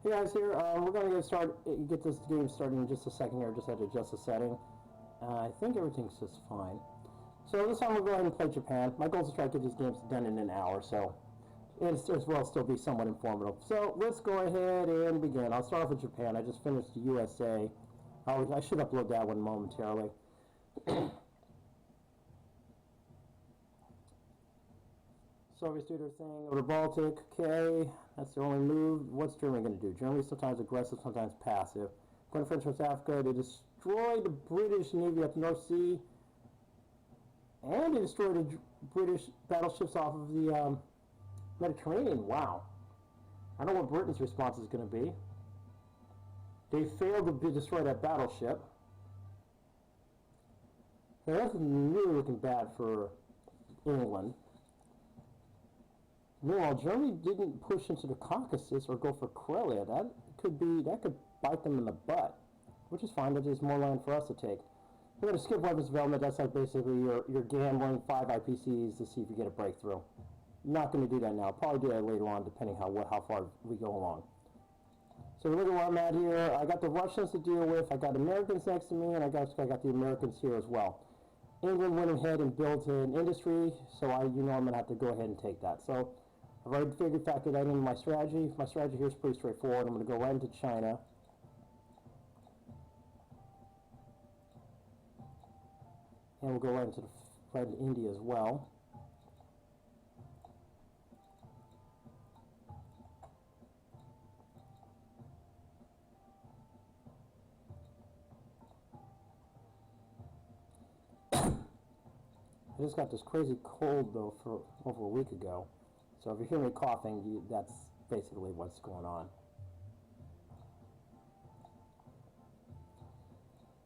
Hey guys, here we're going to get this game started in just a second here. Just had to adjust the setting. I think everything's just fine. So this time we'll go ahead and play Japan. My goal is to try to get these games done in an hour, so it's as well still be somewhat informative. So let's go ahead and begin. I'll start off with Japan. I just finished the USA. I should upload that one momentarily. Soviets do their thing over the Baltic. Okay, that's their only move. What's Germany going to do? Germany's sometimes aggressive, sometimes passive. Going to French West Africa, they destroyed the British Navy up the North Sea, and they destroyed the British battleships off of the Mediterranean. Wow. I don't know what Britain's response is going to be. They failed to destroy that battleship. That's really looking bad for England. Meanwhile, Germany didn't push into the Caucasus or go for Karelia. That could bite them in the butt, which is fine. There's more land for us to take. We're going to skip weapons development. That's like basically you're gambling 5 IPCs to see if you get a breakthrough. Not going to do that now. Probably do that later on, depending how far we go along. So look at where I'm at here. I got the Russians to deal with. I got Americans next to me, and I got the Americans here as well. England went ahead and built an industry, so I'm going to have to go ahead and take that. So I've already factored that into my strategy. My strategy here is pretty straightforward. I'm going to go right into China. And we'll go right into India as well. I just got this crazy cold though for over a week ago. So if you hear me coughing, that's basically what's going on.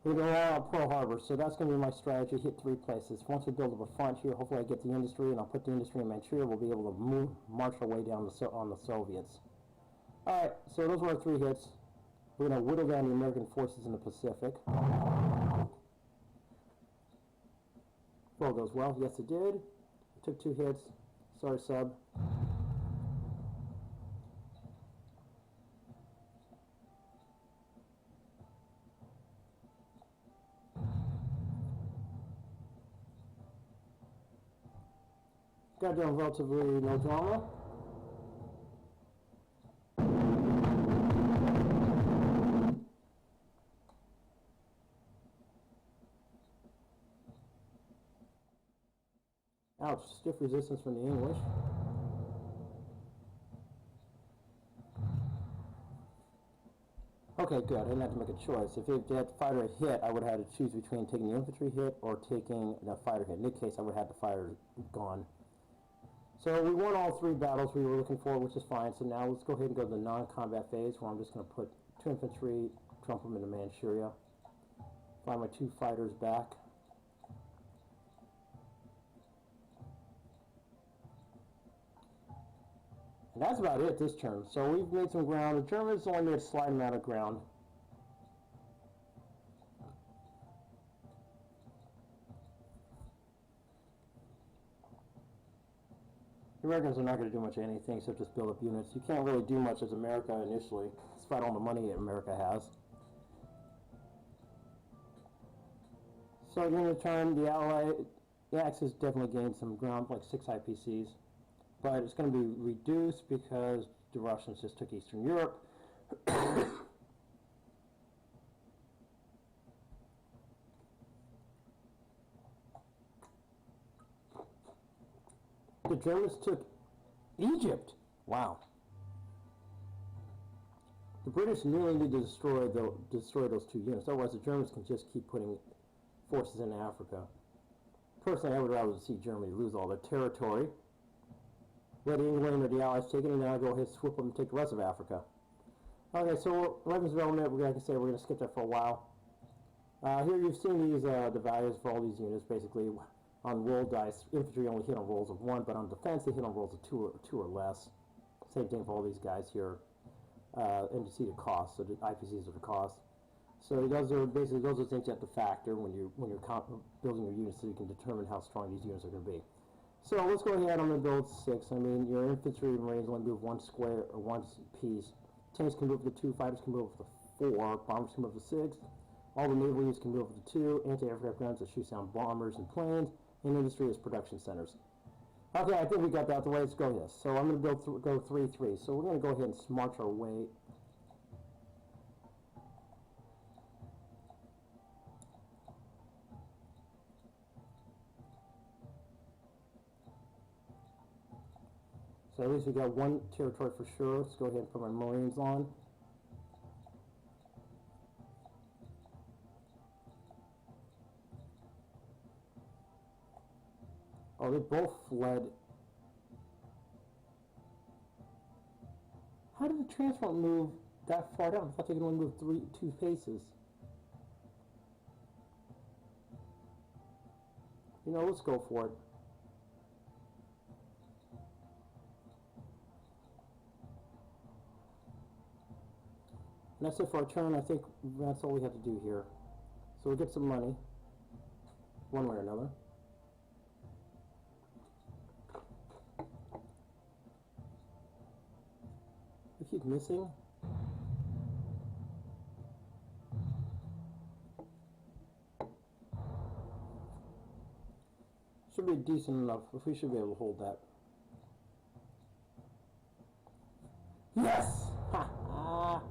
We're going to Pearl Harbor, so that's going to be my strategy. Hit 3 places. Once we build up a front here, hopefully I get the industry, and I'll put the industry in Manchuria. We'll be able to march our way down on the Soviets. Alright, so those were our 3 hits. We're going to whittle down the American forces in the Pacific. All goes well. Yes, it did. Took 2 hits. Sorry, sub. Got done relatively no drama. Ouch, stiff resistance from the English. Okay, good. I didn't have to make a choice. If that fighter had hit, I would have had to choose between taking the infantry hit or taking the fighter hit. In this case, I would have had the fighter gone. So we won all 3 battles we were looking for, which is fine. So now let's go ahead and go to the non-combat phase, where I'm just going to put 2 infantry, dump them into Manchuria. Find my 2 fighters back. And that's about it this turn. So we've made some ground. The Germans only made a slight amount of ground. The Americans are not going to do much of anything except just build up units. You can't really do much as America initially, despite all the money that America has. So during the turn, the Axis definitely gained some ground, like 6 IPCs. But it's going to be reduced because the Russians just took Eastern Europe. The Germans took Egypt. Wow. The British really need to destroy those 2 units. Otherwise, the Germans can just keep putting forces in Africa. Personally, I would rather see Germany lose all their territory. Let England or the Allies take it, and then I'll go ahead and swoop them and take the rest of Africa. Okay, so weapons development, like I said, we're going to skip that for a while. Here you've seen these the values for all these units. Basically, on roll dice, infantry only hit on rolls of 1, but on defense they hit on rolls of 2 or less. Same thing for all these guys here. And you see the cost, so the IPCs are the cost. So those are things you have to factor when you're building your units, so you can determine how strong these units are going to be. So let's go ahead. I'm going to build 6. I mean, your infantry and marines only move 1 square or 1 piece. Tanks can move up to 2, fighters can move up to 4, bombers can move up to 6. All the naval units can move up to 2. Anti-aircraft guns that shoot down bombers and planes. And industry as production centers. Okay, I think we got that out the way. Let's go this. So I'm going to go 3-3. So we're going to go ahead and march our way. So at least we got one territory for sure. Let's go ahead and put my Marines on. Oh, they both fled. How did the transport move that far down? I thought they could only move 2 paces. You know, let's go for it. And that's it for our turn. I think that's all we have to do here. So we'll get some money, one way or another. We keep missing. Should be decent enough. If we should be able to hold that. Yes! Ha! Ah!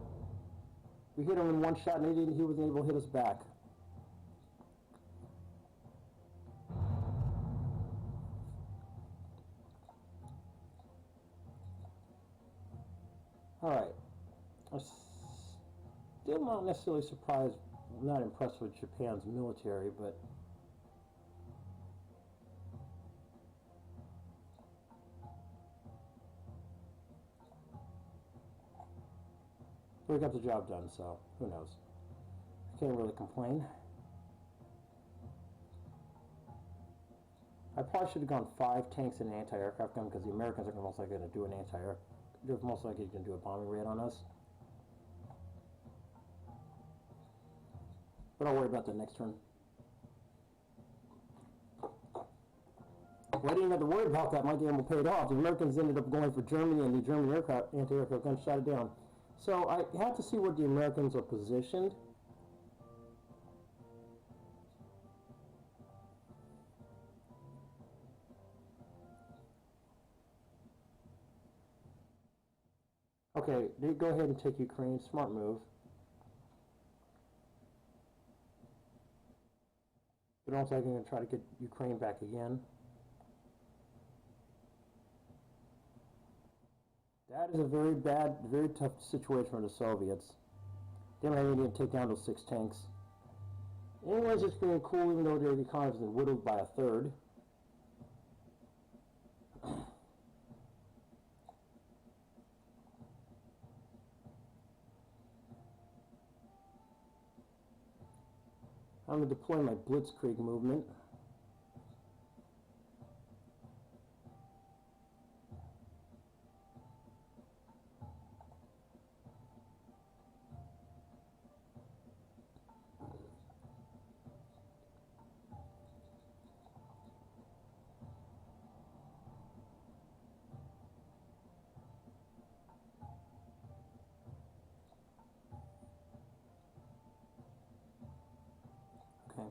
We hit him in one shot, and he wasn't able to hit us back. All right. I'm still not necessarily surprised, not impressed with Japan's military, but we got the job done, so who knows? I can't really complain. I probably should have gone 5 tanks and an anti-aircraft gun because the Americans are most likely going to do an they're most likely going to do a bombing raid on us. But I'll worry about that next turn. Well, I didn't even have to worry about that. My gamble paid off. The Americans ended up going for Germany, and the German anti-aircraft gun shot it down. So I have to see where the Americans are positioned. Okay, they go ahead and take Ukraine. Smart move. But also I'm going to try to get Ukraine back again. That is a very bad, very tough situation for the Soviets. They might need to take down those 6 tanks. Anyways, it's been cool, even though their economy has been whittled by a third. I'm going to deploy my Blitzkrieg movement. Okay.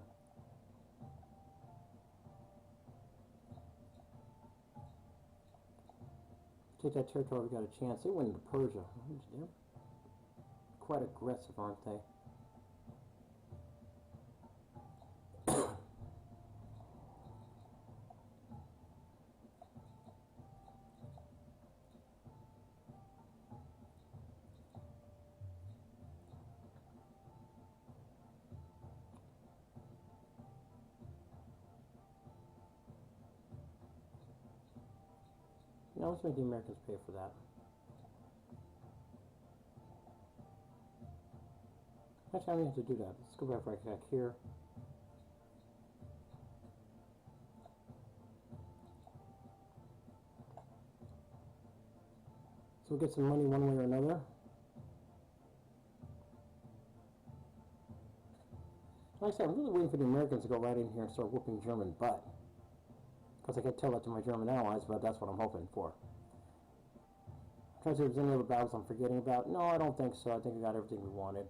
Take that territory, we got a chance. They went into Persia. They're quite aggressive, aren't they? Now let's make the Americans pay for that. Actually, I don't have to do that. Let's go back here. So we'll get some money one way or another. Like I said, I'm really waiting for the Americans to go right in here and start whooping German butt. Because I can't tell that to my German allies, but that's what I'm hoping for. Trying to see if there's any other battles I'm forgetting about. No, I don't think so. I think we got everything we wanted.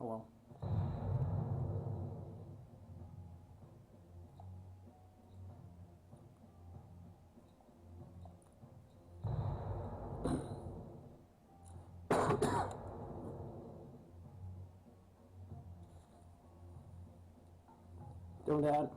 Oh well. Doing that.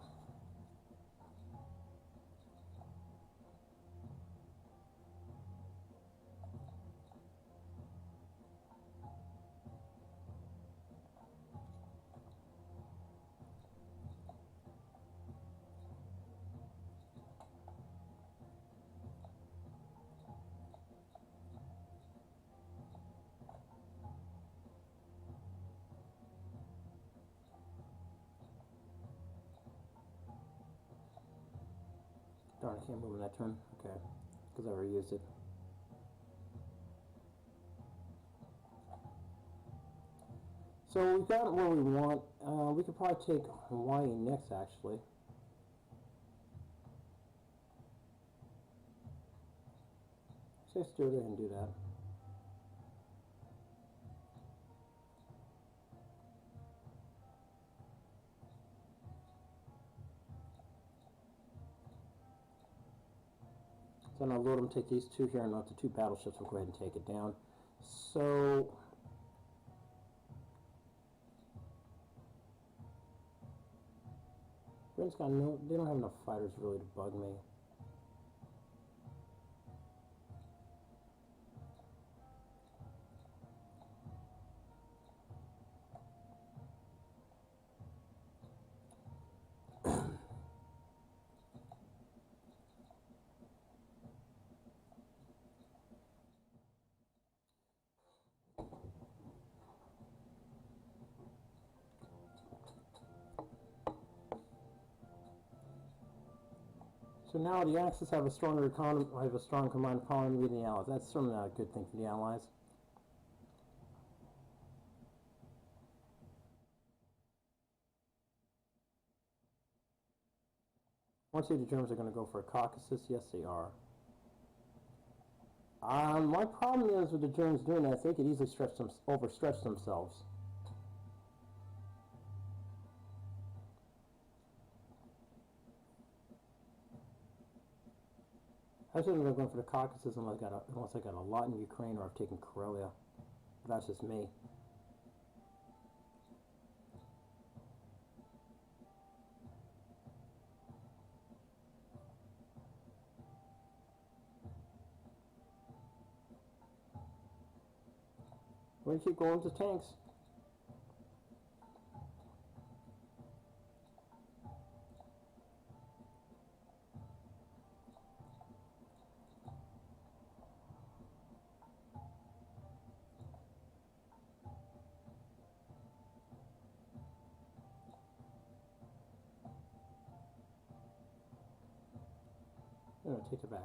Darn, I can't move in that turn. Okay, because I already used it. So we've got what we want. We could probably take Hawaii next, actually. So let's do it and do that. So now load them, take these two here, and not the two battleships. We'll go ahead and take it down. So Britain's got no. They don't have enough fighters really to bug me. So now the Axis have a stronger economy, have a strong combined economy than the Allies. That's certainly not a good thing for the Allies. I want to see if the Germans are going to go for a Caucasus. Yes, they are. My problem is with the Germans doing that, they could easily overstretch themselves. I shouldn't have gone for the Caucasus unless I got a lot in Ukraine or I've taken Karelia. That's just me. We're going to keep going to tanks. No, take it back.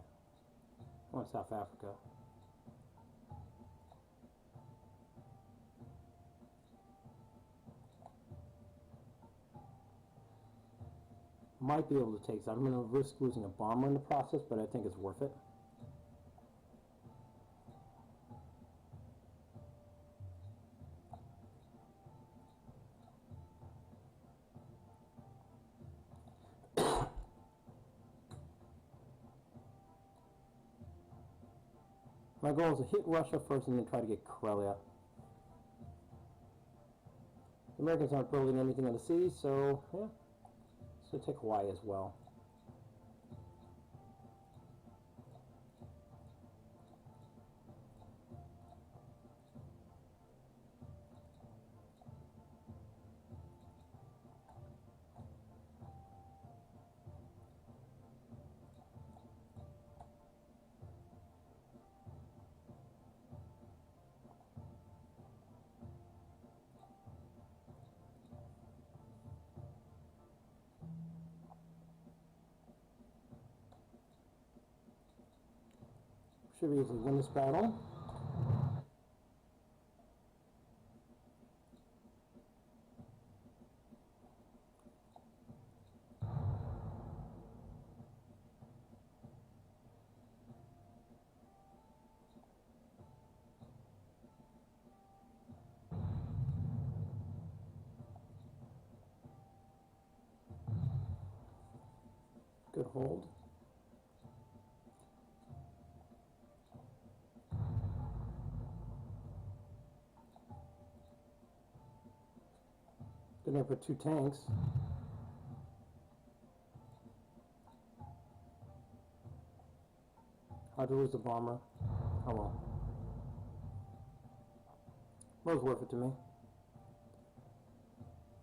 I want South Africa. Might be able to take. So I'm going to risk losing a bomber in the process, but I think it's worth it. My goal is to hit Russia first and then try to get Karelia. The Americans aren't building anything on the sea, so yeah. So take Hawaii as well. Should be able to win this battle. hold. Then I put 2 tanks. How'd you lose the bomber? Oh well. It was worth it to me.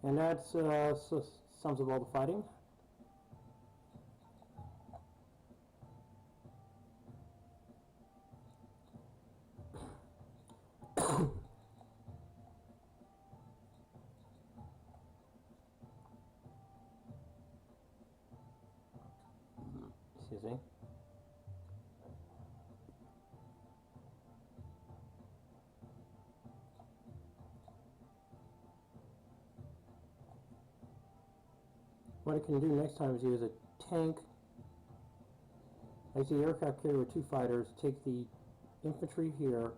And that sums up all the fighting. Excuse me. What I can do next time is use a tank. I use the aircraft carrier with 2 fighters, take the infantry here.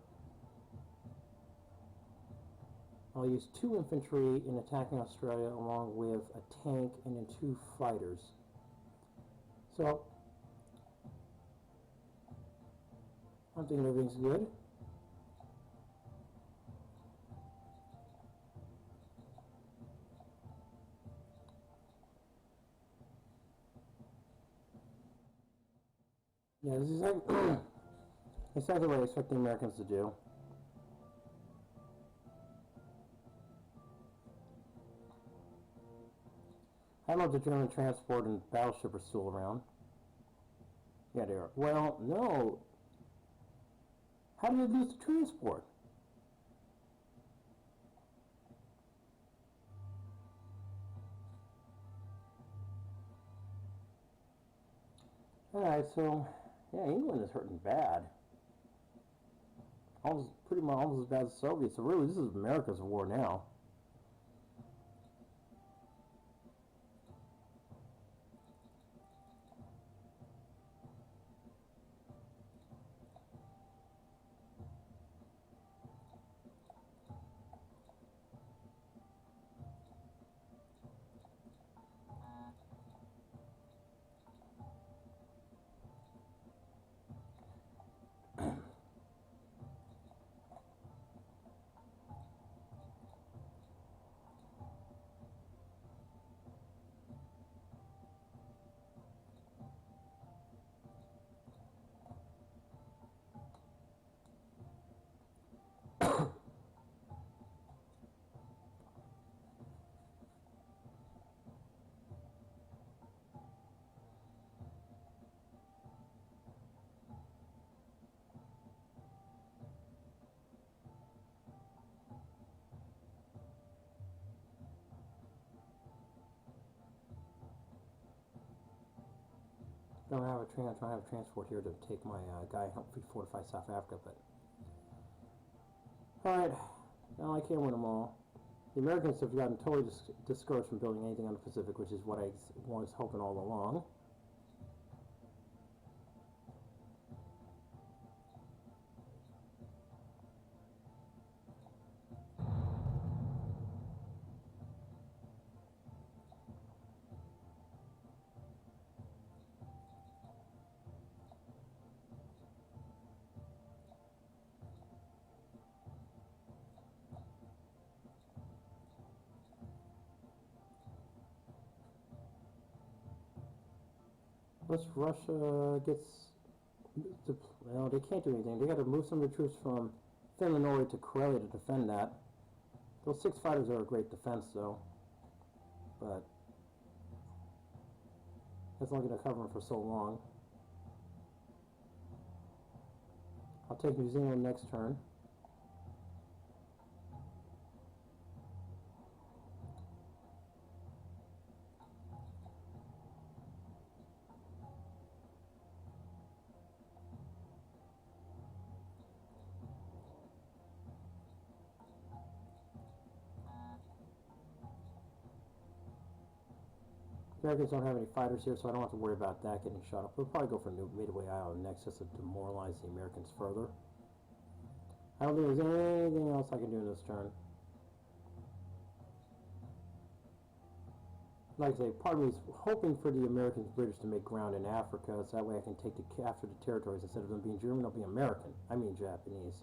I'll use 2 infantry in attacking Australia along with a tank and then 2 fighters. So, I'm thinking everything's good. Yeah, this is exactly what I expect the Americans to do. I don't know if the German transport and battleship are still around. Yeah, they are. Well, no. How did they lose the transport? Alright, so, yeah, England is hurting bad. Almost, pretty much almost as bad as the Soviets. So really, this is America's war now. I don't have a train. I'm trying to have a transport here to take my guy help fortify South Africa, but all right, now I can't win them all. The Americans have gotten totally discouraged from building anything on the Pacific, which is what I was hoping all along. Unless Russia gets, well, they can't do anything. They got to move some of the troops from Finland Norway to Karelia to defend that. Those 6 fighters are a great defense, though, but that's not going to cover them for so long. I'll take New Zealand next turn. Americans don't have any fighters here, so I don't have to worry about that getting shot up. We'll probably go for Midway Island next just to demoralize the Americans further. I don't think there's anything else I can do in this turn. like I say, part of me is hoping for the Americans, British to make ground in Africa, so that way I can capture the territories instead of them being German, they'll be American. I mean Japanese.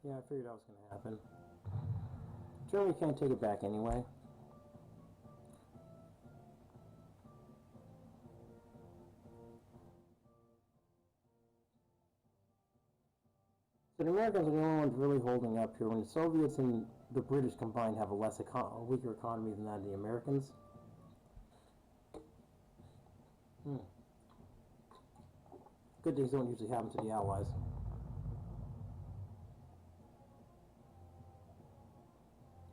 Yeah, I figured that was going to happen. Germany can't take it back anyway. So the Americans are the only ones really holding up here. When the Soviets and the British combined have a weaker economy than that of the Americans. Good things don't usually happen to the Allies.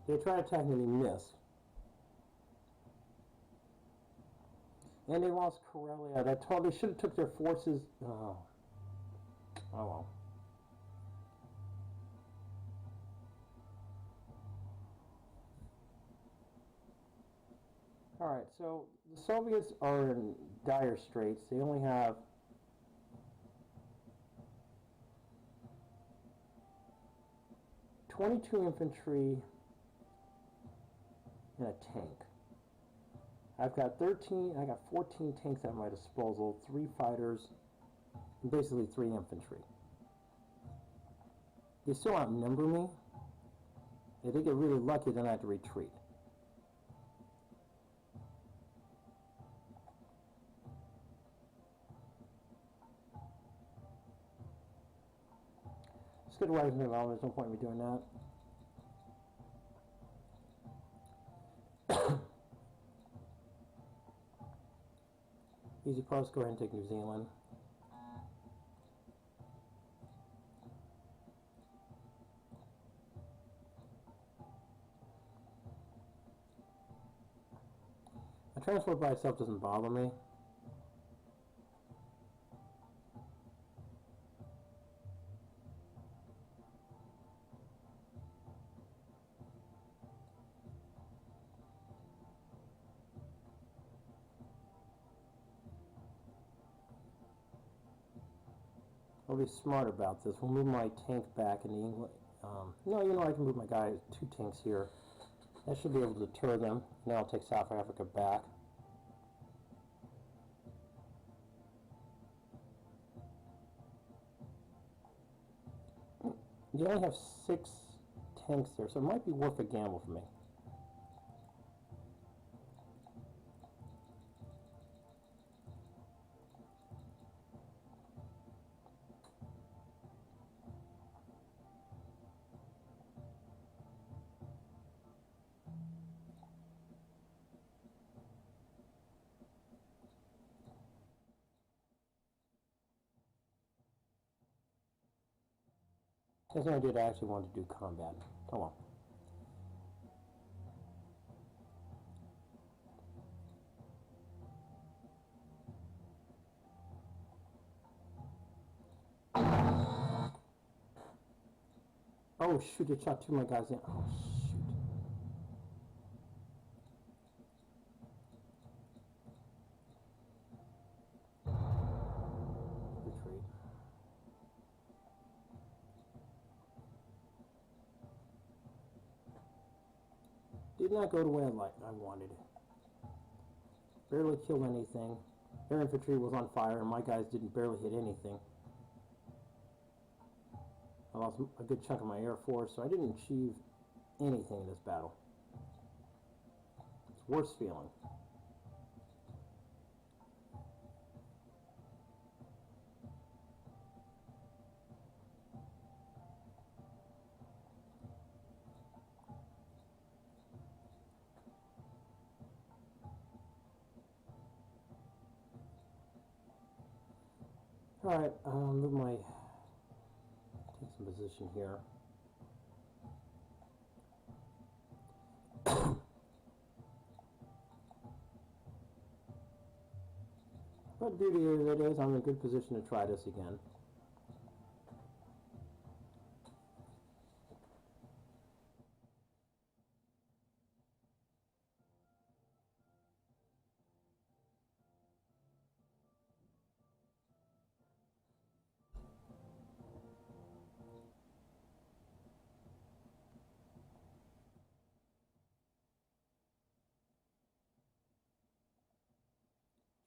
They try attacking and they miss. And they lost Karelia. They should have took their forces. Oh well. Alright, so the Soviets are in dire straits. They only have .22 infantry and a tank. I've got 14 tanks at my disposal, 3 fighters, and basically 3 infantry. They still outnumber me. If they get really lucky, then I have to retreat. Let's get away from the naval. There's no point in me doing that. Easy post, go ahead and take New Zealand. A transport by itself doesn't bother me. I'll be smart about this. We'll move my tank back in the England. No, you know, I can move my guy 2 tanks here. That should be able to deter them. Now I'll take South Africa back. You only have 6 tanks there, so it might be worth a gamble for me. That's no idea I actually wanted to do combat. Come on. Oh shoot, it shot 2 of my guys in. Oh shoot. Retreat. Did not go the way I wanted. Barely killed anything. Their infantry was on fire and my guys didn't barely hit anything. I lost a good chunk of my air force, so I didn't achieve anything in this battle. It's worse feeling. Alright, move my... take some position here. But the beauty of it is I'm in a good position to try this again.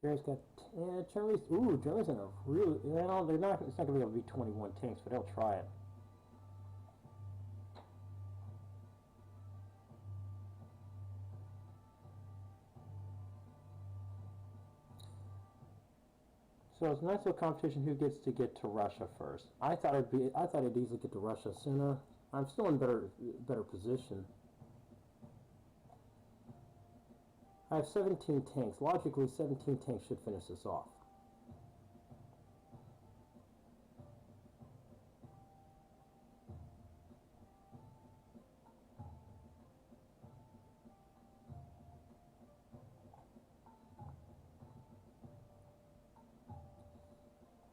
Germany's got, yeah, Germany's in a really, they're not, it's not going to be able to be 21 tanks, but they'll try it. So it's a nice little competition who gets to get to Russia first. I thought I'd easily get to Russia sooner. I'm still in better position. I have 17 tanks. Logically, 17 tanks should finish this off.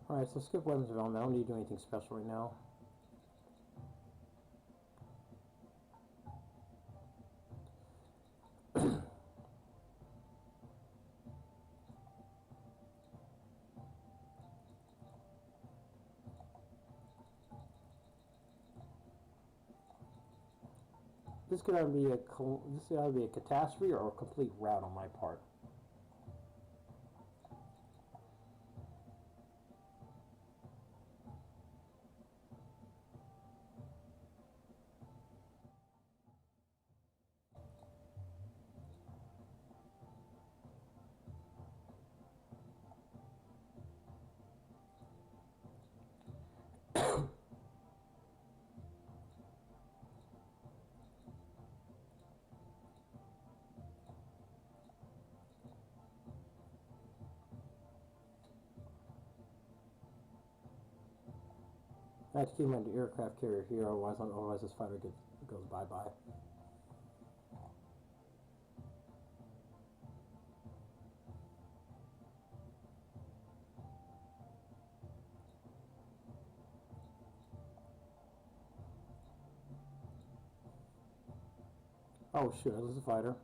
Alright, so skip weapons development. I don't need to do anything special right now. This could either be a catastrophe or a complete rout on my part. I have to keep my aircraft carrier here, otherwise this fighter goes bye-bye. Oh shoot, this is a fighter.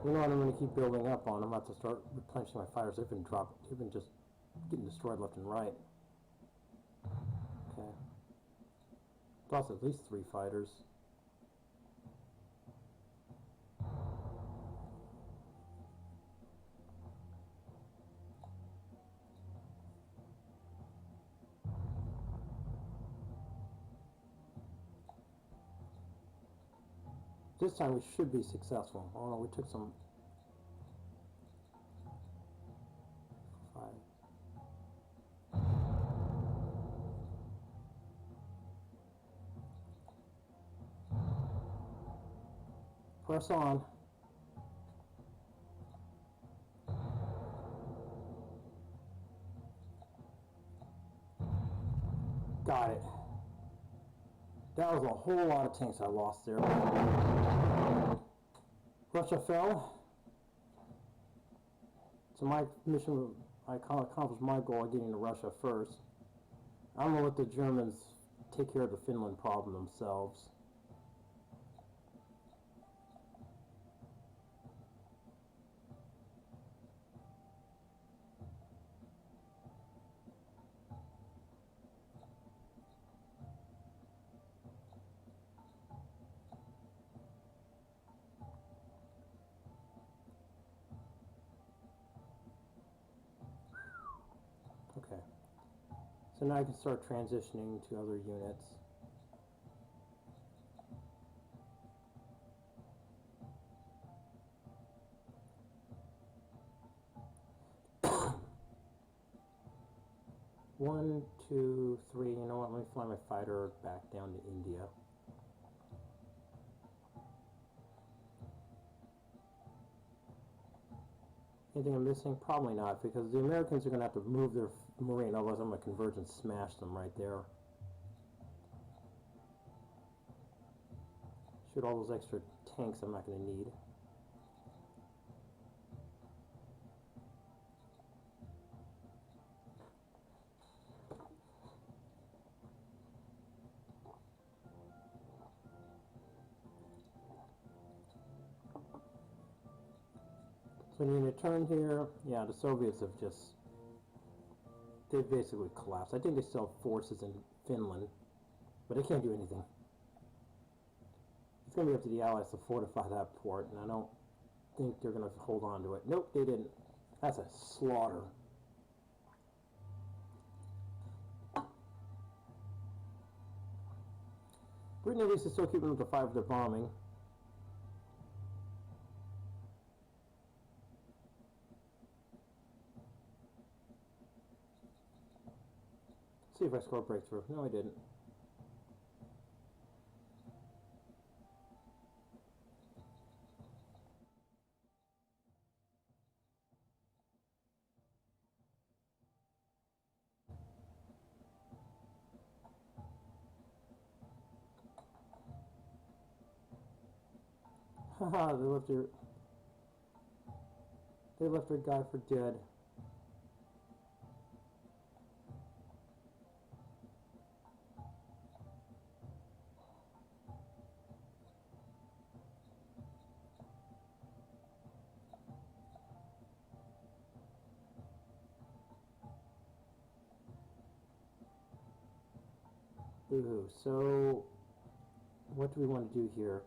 You know what, I'm going to keep building up on. I'm about to start replenishing my fighters. They've been just getting destroyed left and right. Okay. Lost at least 3 fighters. This time we should be successful. Oh no, we took some... 5. Press on. Got it. That was a whole lot of tanks I lost there. Russia fell. So my mission, I accomplished my goal of getting to Russia first. I'm going to let the Germans take care of the Finland problem themselves. Okay. So now I can start transitioning to other units. One, two, three. You know what? Let me fly my fighter back down to India. Anything I'm missing? Probably not, because the Americans are going to have to move their Marine, otherwise I'm going to converge and smash them right there. Shoot all those extra tanks I'm not going to need. So when you turn here, yeah, the Soviets have they've basically collapsed. I think they still have forces in Finland, but they can't do anything. It's going to be up to the Allies to fortify that port, and I don't think they're going to hold on to it. Nope, they didn't. That's a slaughter. Britain at least is still keeping them to 5 with their bombing. See if I score a breakthrough. No, I didn't. Haha, they left their guy for dead. Ooh, so what do we want to do here?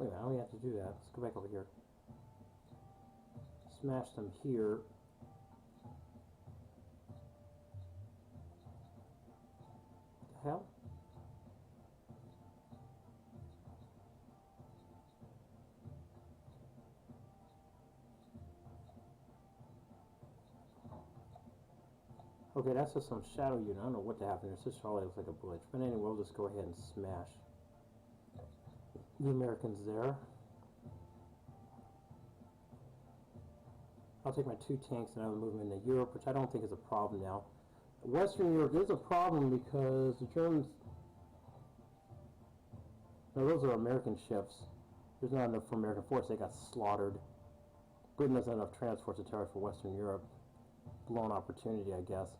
Wait a minute, I don't have to do that. Let's go back over here. Smash them here. What the hell? Okay, that's just some shadow unit. I don't know what happened. It just probably looks like a glitch. But anyway, we'll just go ahead and smash the Americans there. I'll take my 2 tanks and I will move them into Europe, which I don't think is a problem now. Western Europe is a problem because the Germans... No, those are American ships. There's not enough for American force. They got slaughtered. Britain doesn't have enough transports to target for Western Europe. Blown opportunity, I guess.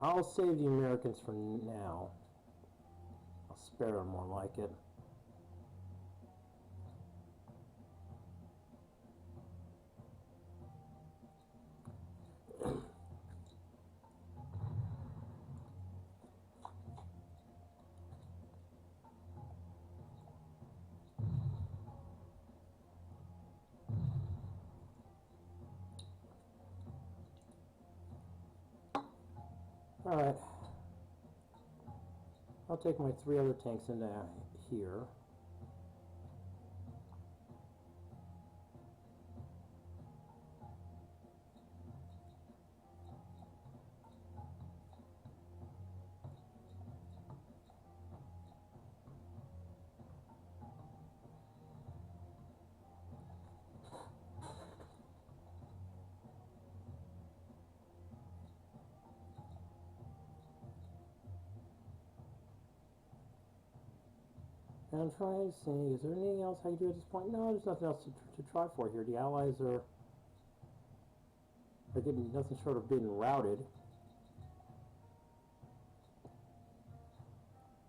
I'll save the Americans for now. I'll spare them more like it. Alright. I'll take my 3 other tanks into here. And I'm trying to see, is there anything else I can do at this point? No, there's nothing else to try for here. The Allies are getting nothing short of being routed.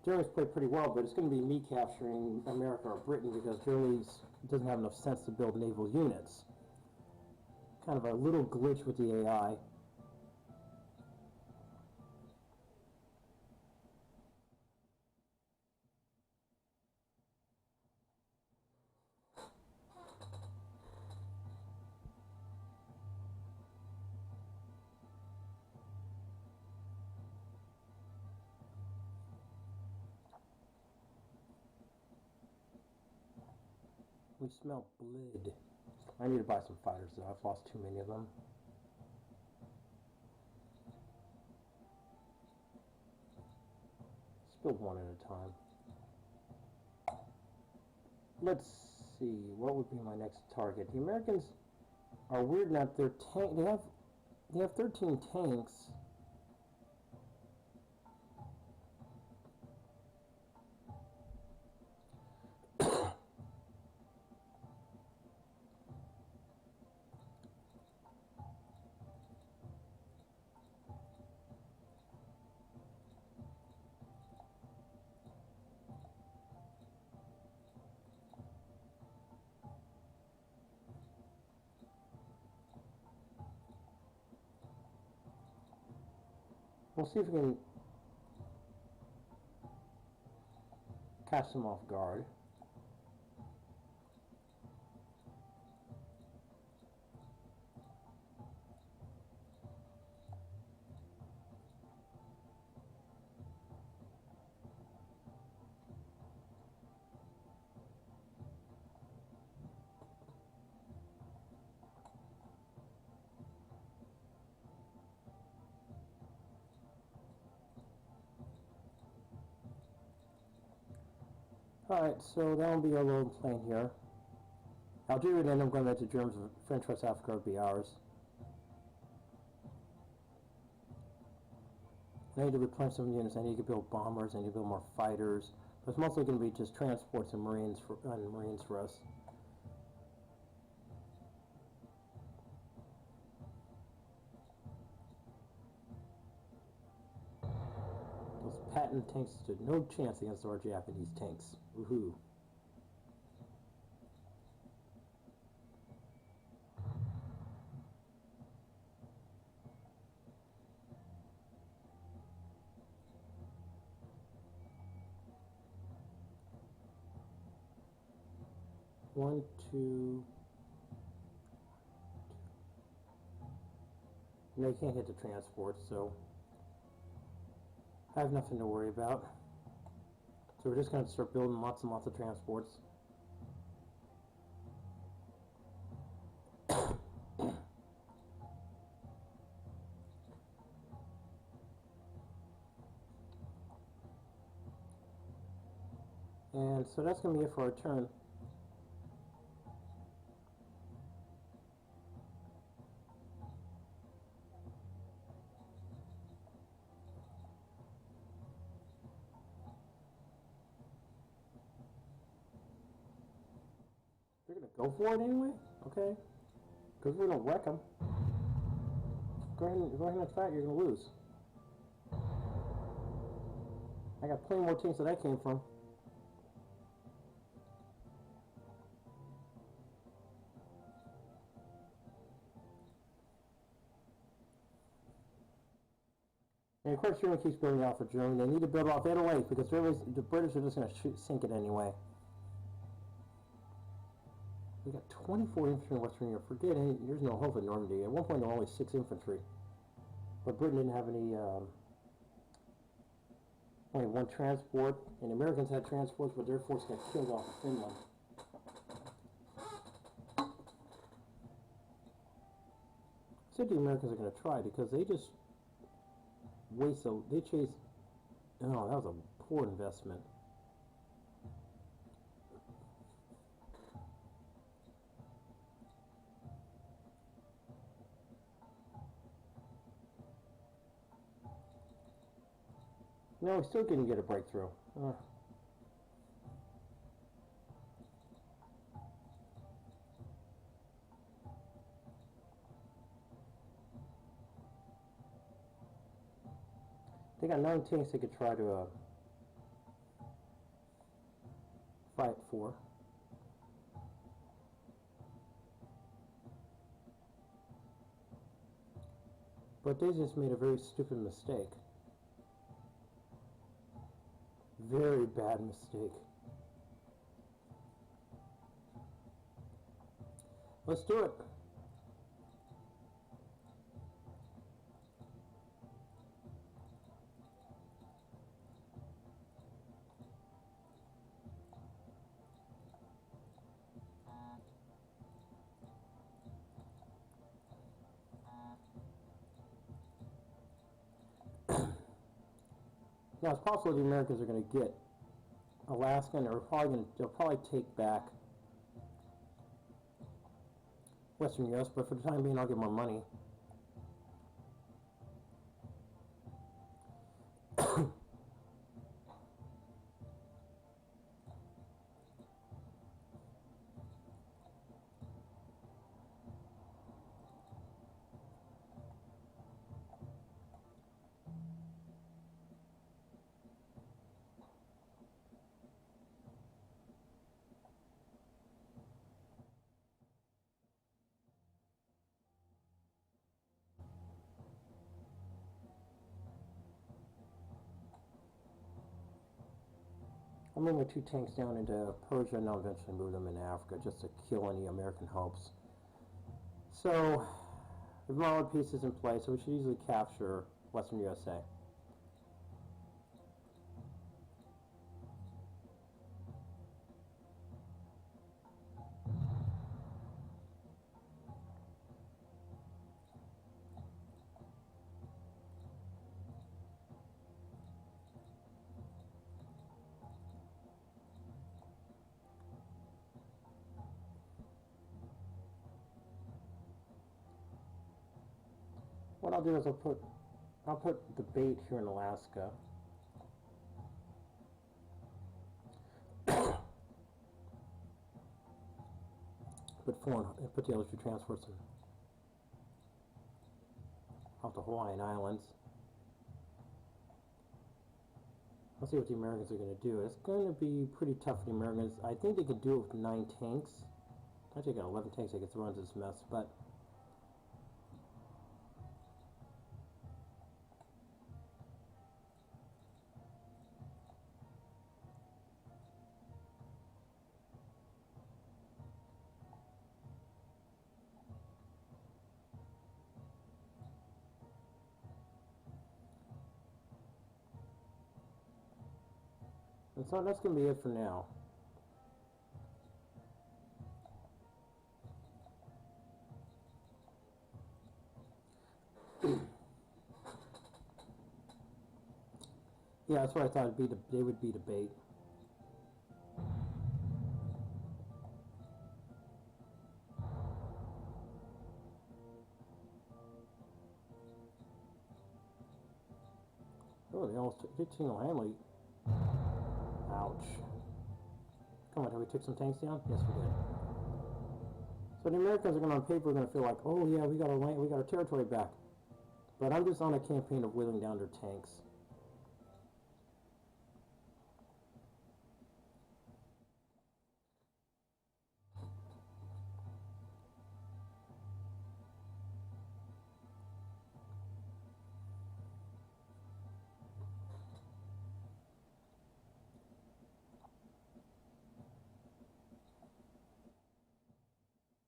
Germany's played pretty well, but it's going to be me capturing America or Britain because Germany doesn't have enough sense to build naval units. Kind of a little glitch with the AI. We smell blood. I need to buy some fighters though. I've lost too many of them. Let's build one at a time. Let's see, what would be my next target? The Americans are weird enough. Their tank they have 13 tanks. We'll see if we can catch them off guard. Alright, so that'll be our little plane here. Algeria and I'm going back to Germans, French West Africa will be ours. I need to replenish some units. I need to build bombers. I need to build more fighters. But it's mostly going to be just transports and marines for us. Those patent tanks stood no chance against our Japanese tanks. Woohoo! One, two. No, you can't hit the transport, so I have nothing to worry about. So we're just going to start building lots and lots of transports. And so that's going to be it for our turn. They're going to go for it anyway? Okay. Because we're going to wreck them. Go ahead and try it, you're going to lose. I got plenty more tanks that I came from. And of course, Germany keeps building off of Germany. They need to build off Italy because the British are just going to sink it anyway. We got 24 infantry in Western Europe. Forget it. There's no hope in Normandy. At one point, there were only 6 infantry. But Britain didn't have any, only 1 transport. And the Americans had transports, but their force got killed off of Finland. I said the Americans are going to try because they just they chase. Oh, that was a poor investment. No, we still didn't get a breakthrough. They got 9 tanks they could try to fight for. But they just made a very stupid mistake. Very bad mistake. Let's do it. Now it's possible the Americans are going to get Alaska, and they'll probably take back Western U.S., but for the time being, I'll get more money. I'm moving 2 tanks down into Persia, and I'll eventually move them into Africa just to kill any American hopes. So, the Marlin piece is in place, so we should easily capture Western USA. What I'll do is I'll put the bait here in Alaska. Put the other 2 transports off the Hawaiian Islands. I'll see what the Americans are going to do. It's going to be pretty tough for the Americans. I think they could do it with 9 tanks. Actually, got 11 tanks they could throw into this mess, but and so that's going to be it for now. Yeah, that's what I thought they would be the bait. Oh, they almost did single-handedly. Ouch. Come on, did we take some tanks down? Yes, we did. So the Americans are going to, on paper, going to feel like, oh yeah, we got our land, we got our territory back. But I'm just on a campaign of whittling down their tanks.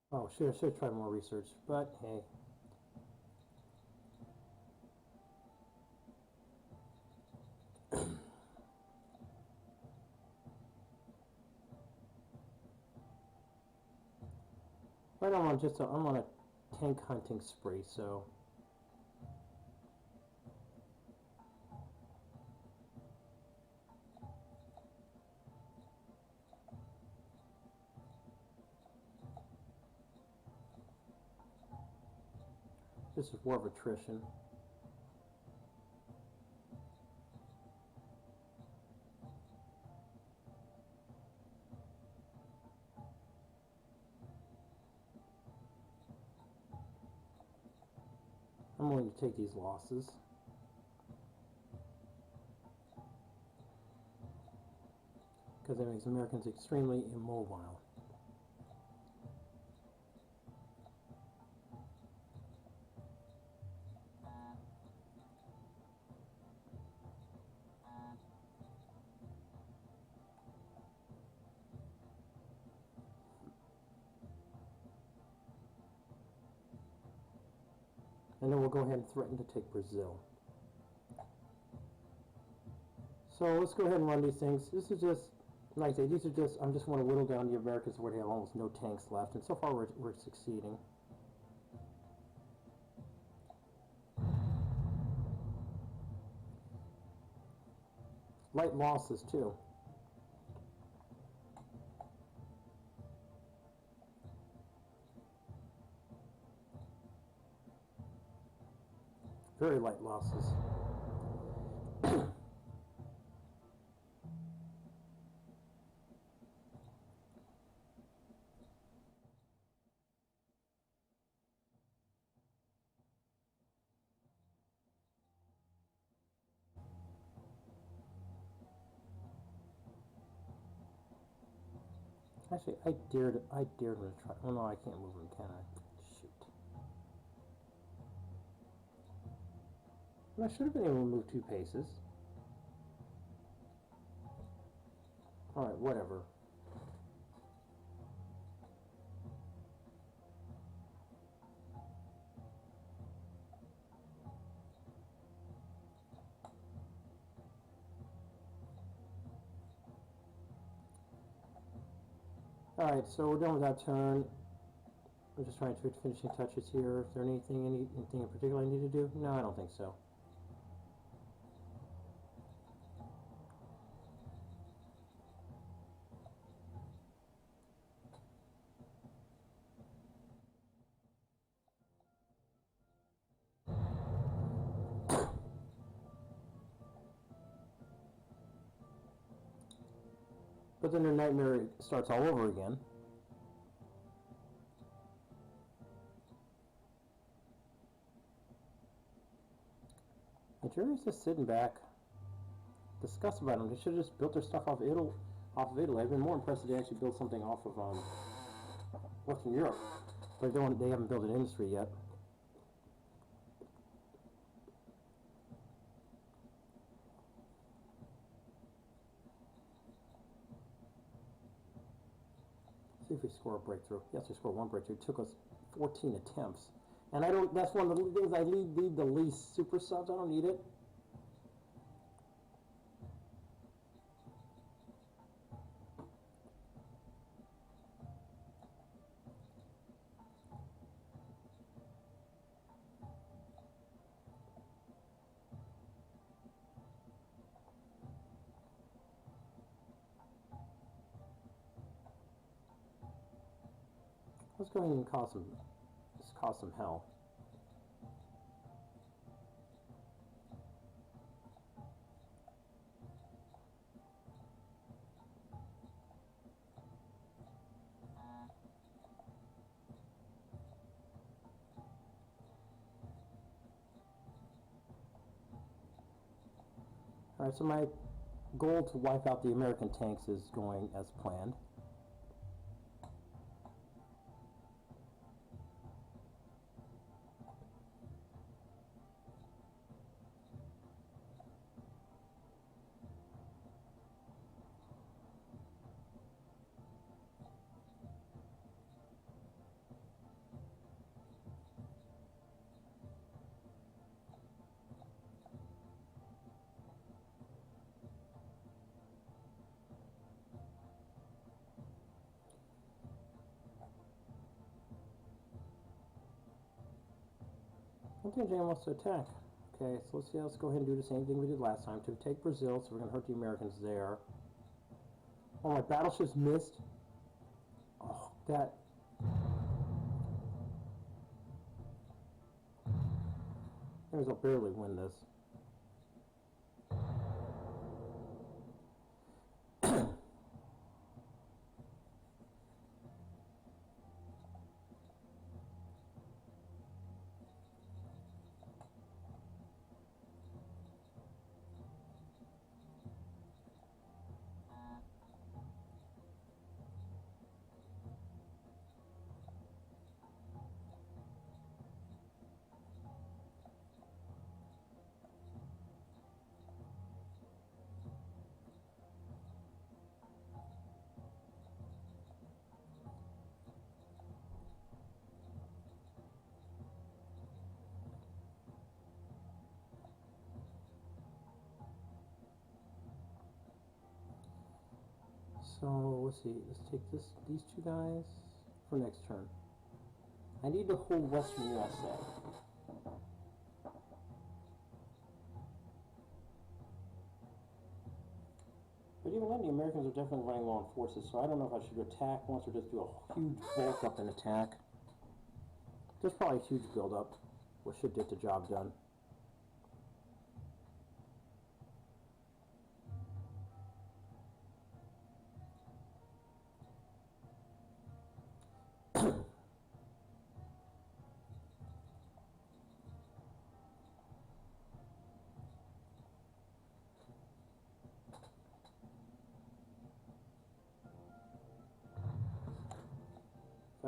Oh, should have tried more research, but hey. Right now I'm on a tank hunting spree, so this is war of attrition. I'm willing to take these losses. Because it makes Americans extremely immobile. And then we'll go ahead and threaten to take Brazil. So let's go ahead and run these things. This is just, like I say, these are just, I just want to whittle down the Americans where they have almost no tanks left. And so far we're succeeding. Light losses too. Very light losses. Actually, I dared to try. Oh no, I can't move him, can I? Shoot. And I should have been able to move 2 paces. Alright, whatever. Alright, so we're done with that turn. I'm just trying to put finishing touches here. Is there anything in particular I need to do? No, I don't think so. But then the nightmare starts all over again. And Germany's just sitting back, disgusted about them. They should have just built their stuff off of Italy. I've been more impressed that they actually built something off of Western Europe. But they haven't built an industry yet. See if we score a breakthrough. Yes, we scored one breakthrough. It took us 14 attempts. And that's one of the things I need the least. Super subs, I don't need it. Let's go ahead and cause some hell. Alright, so my goal to wipe out the American tanks is going as planned. I think Japan wants to attack. Okay, so let's go ahead and do the same thing we did last time to take Brazil, so we're going to hurt the Americans there. Oh, my battleships missed. Oh, that... I'll barely win this. So, let's see, let's take these two guys for next turn. I need to hold Western U.s.s.r. But even then, the Americans are definitely running low on forces, so I don't know if I should attack once or just do a huge bulk up and attack. There's probably a huge build-up, which should get the job done.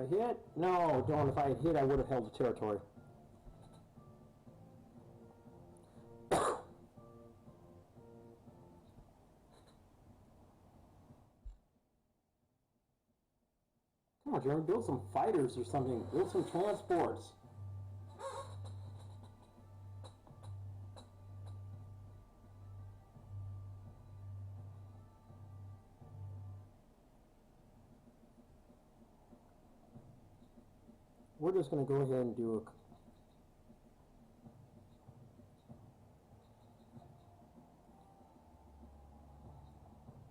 If I hit? No, don't. If I had hit, I would have held the territory. Come on, German, build some fighters or something. Build some transports. We're just going to go ahead and do a...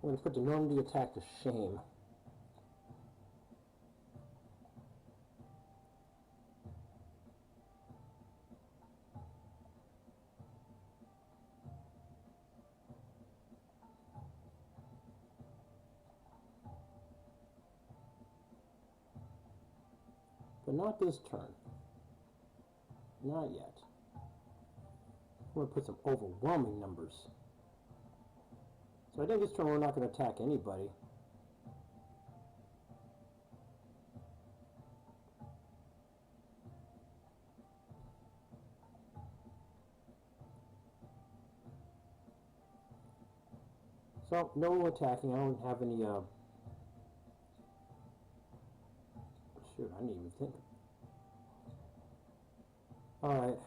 We're going to put the Normandy attack to shame. But not this turn. Not yet. We're going to put some overwhelming numbers. So I think this turn we're not going to attack anybody. So, no attacking. I don't have any, shoot, I didn't even think. Alright.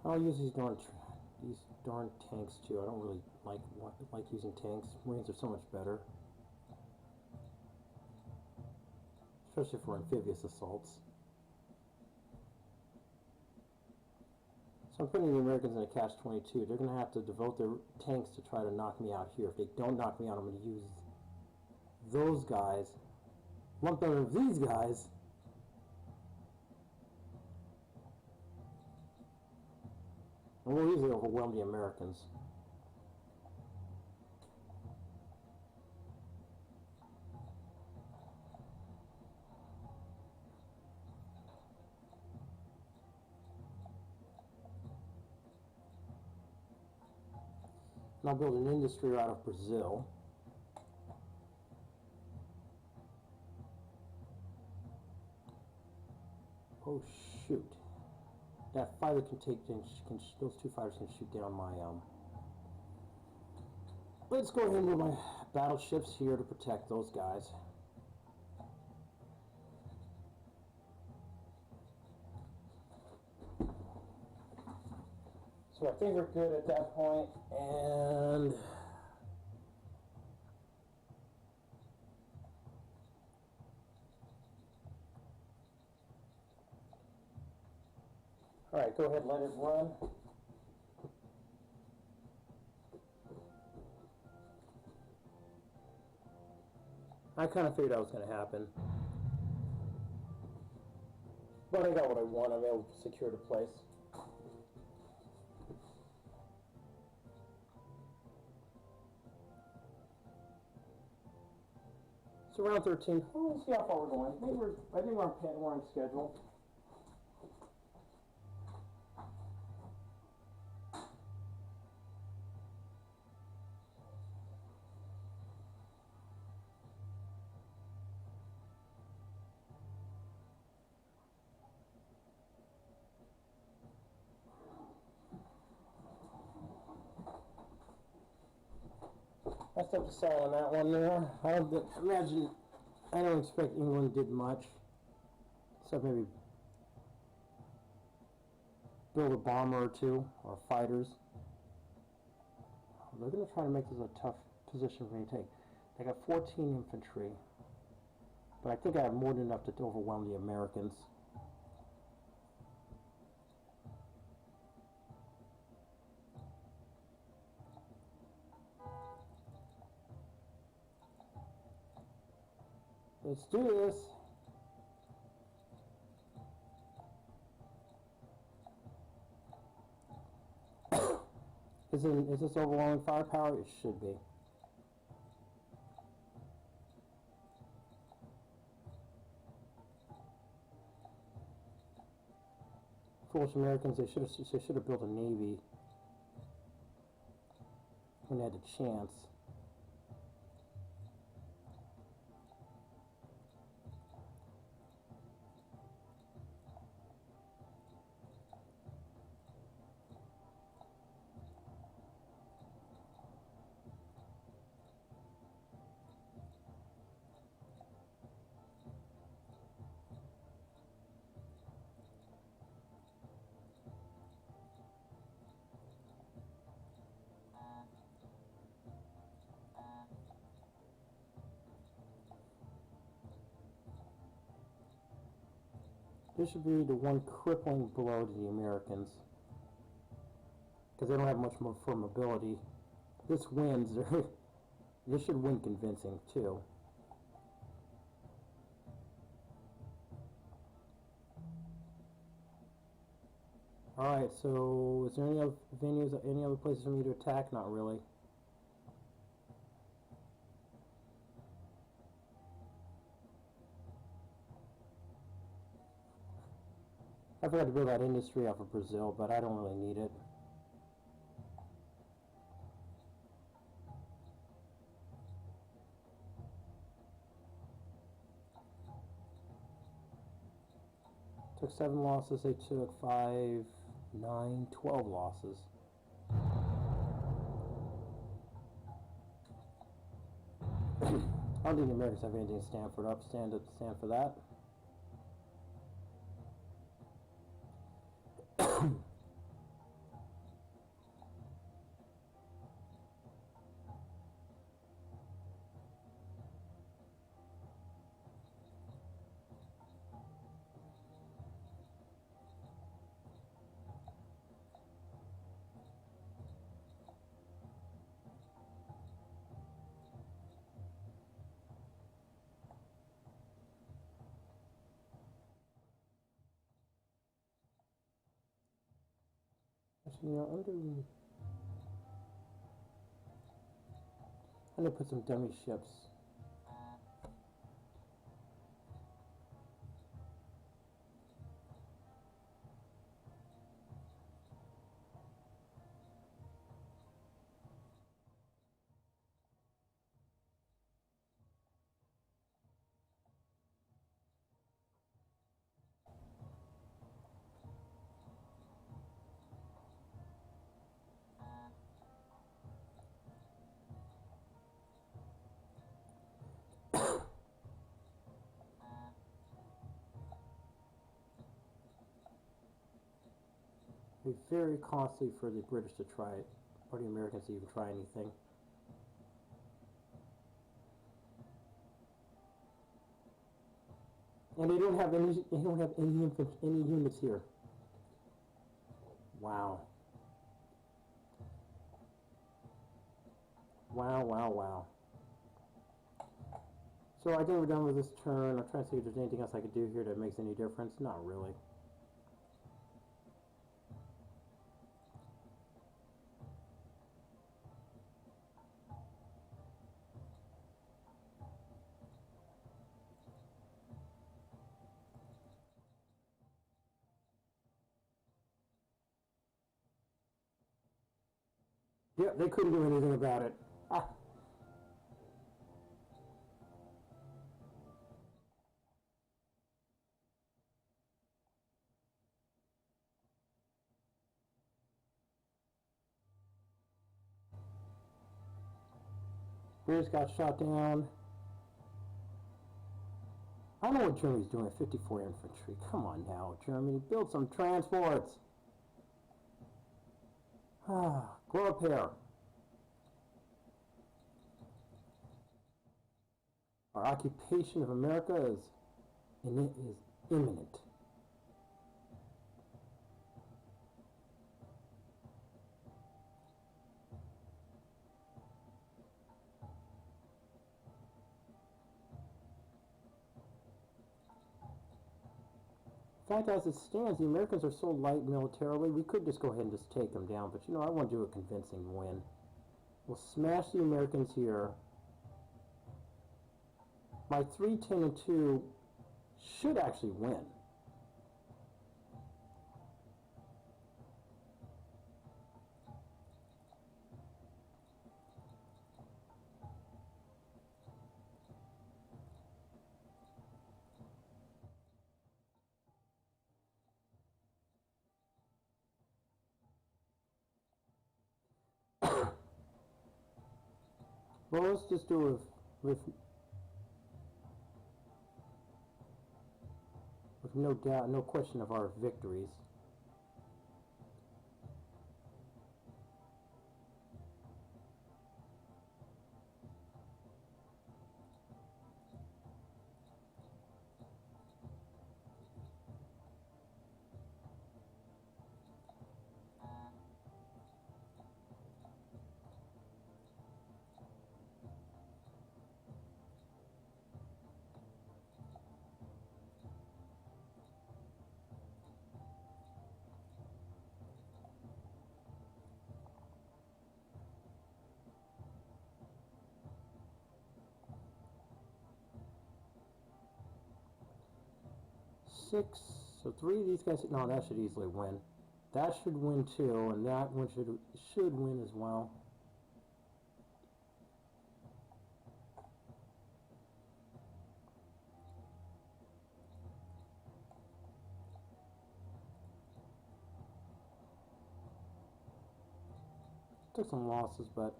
I'll use these darn tanks too. I don't really like using tanks. Marines are so much better, especially for amphibious assaults. So I'm putting the Americans in a catch-22. They're going to have to devote their tanks to try to knock me out here. If they don't knock me out, I'm going to use those guys, lump them with these guys. And we'll easily overwhelm the Americans. And I'll build an industry out of Brazil. Oh shoot. That fighter can those two fighters can shoot down my, Let's go ahead and move my battleships here to protect those guys. So I think we're good at that point, and all right, go ahead and let it run. I kind of figured that was going to happen. But I got what I want. I'm able to secure the place. So round 13. Well, let's see how far we're going. I think we're on schedule. I stepped aside on that one there. I don't expect England did much. Except maybe build a bomber or two, or fighters. They're going to try to make this a tough position for me to take. They got 14 infantry. But I think I have more than enough to overwhelm the Americans. Let's do this. Is this overwhelming firepower? It should be. Foolish Americans, they should have built a navy when they had the chance. This should be the one crippling blow to the Americans, because they don't have much more for mobility. This wins. This should win convincing too. Alright, so is there any other venues, any other places for me to attack? Not really. I forgot to build that industry off of Brazil, but I don't really need it. Took 7 losses, they took 5, 9, 12 losses. I don't think the Americans have anything to stand for that. Actually, you know, I'm gonna put some dummy ships. It'd be very costly for the British to try it, or the Americans to even try anything. And they don't have any units here. Wow. Wow, wow, wow. So I think we're done with this turn. I'm trying to see if there's anything else I could do here that makes any difference. Not really. Yeah, they couldn't do anything about it. Ah. British got shot down. I don't know what Germany's doing at 54 infantry. Come on now, Germany. Build some transports. Ah, grow up here. Our occupation of America is imminent. In fact, as it stands, the Americans are so light militarily, we could just go ahead and just take them down. But I want to do a convincing win. We'll smash the Americans here. My 3, 10, and 2 should actually win. Well, let's just do it with no doubt, no question of our victories. Six, so 3 of these guys, no, that should easily win. That should win too, and that one should win as well. Took some losses, but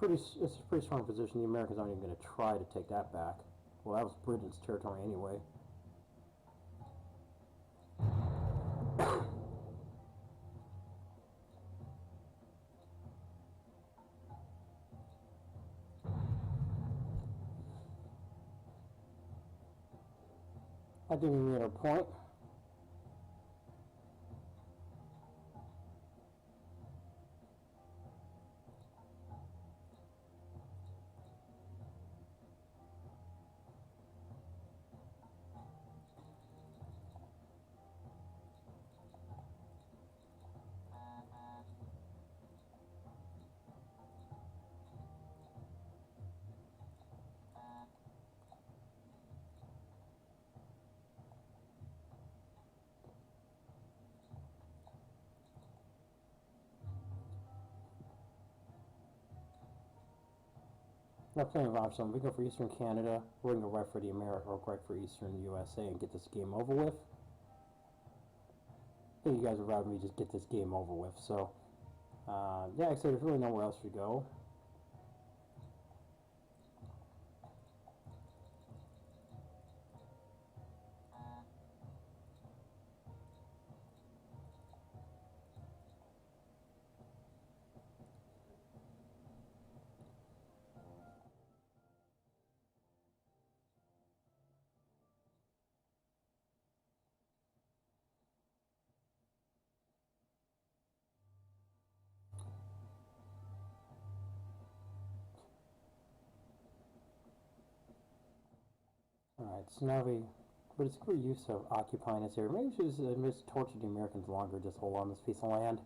it's a pretty strong position. The Americans aren't even going to try to take that back. Well, that was Britain's territory anyway. I didn't even get a point. Not playing of option. We go for Eastern Canada. We're going to go right for the America, or right for Eastern USA and get this game over with. I think you guys would rather me just get this game over with. So, yeah, like I said, there's really nowhere else to go. Alright, so now but it's good use of occupying this area. Maybe we should just torture the Americans longer, just hold on this piece of land.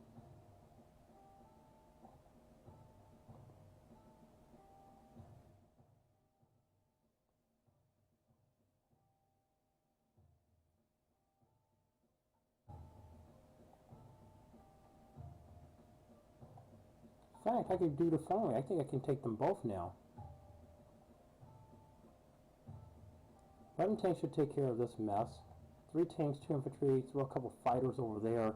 In fact, I could do the following. I think I can take them both now. 11 tanks should take care of this mess. 3 tanks, 2 infantry, throw a couple fighters over there.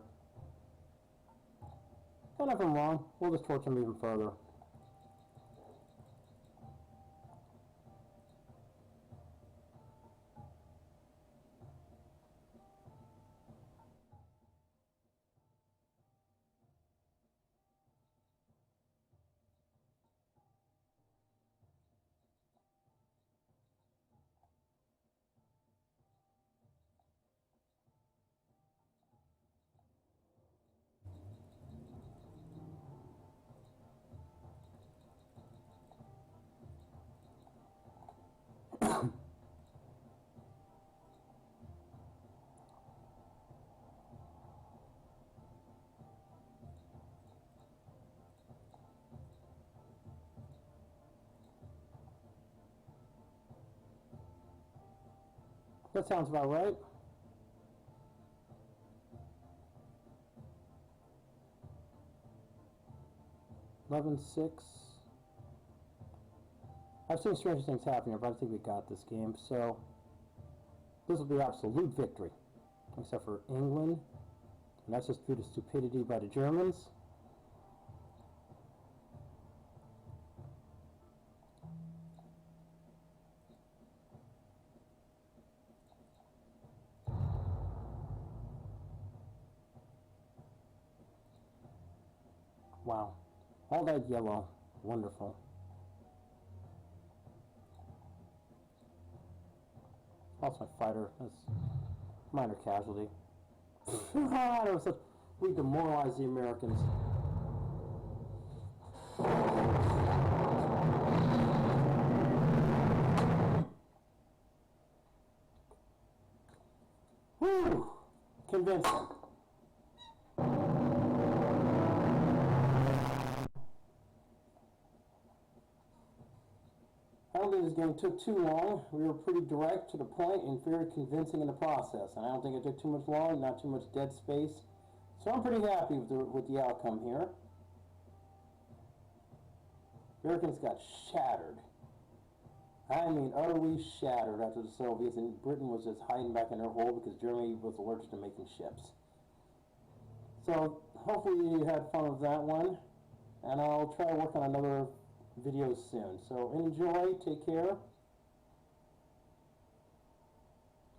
And if I'm wrong, we'll just torch them even further. That sounds about right. (11-6). I've seen strange things happen here, but I think we got this game. So this will be absolute victory, except for England, and that's just due to stupidity by the Germans. Wow, all that yellow, wonderful. Lost my fighter. That's minor casualty. We demoralized the Americans. Whew! Convincing. I don't think this game took too long. We were pretty direct to the point and very convincing in the process. And I don't think it took too much long, not too much dead space. So I'm pretty happy with the outcome here. Americans got shattered. I mean, utterly shattered after the Soviets, and Britain was just hiding back in their hole because Germany was allergic to making ships. So hopefully you had fun with that one, and I'll try to work on another video soon. So enjoy, take care.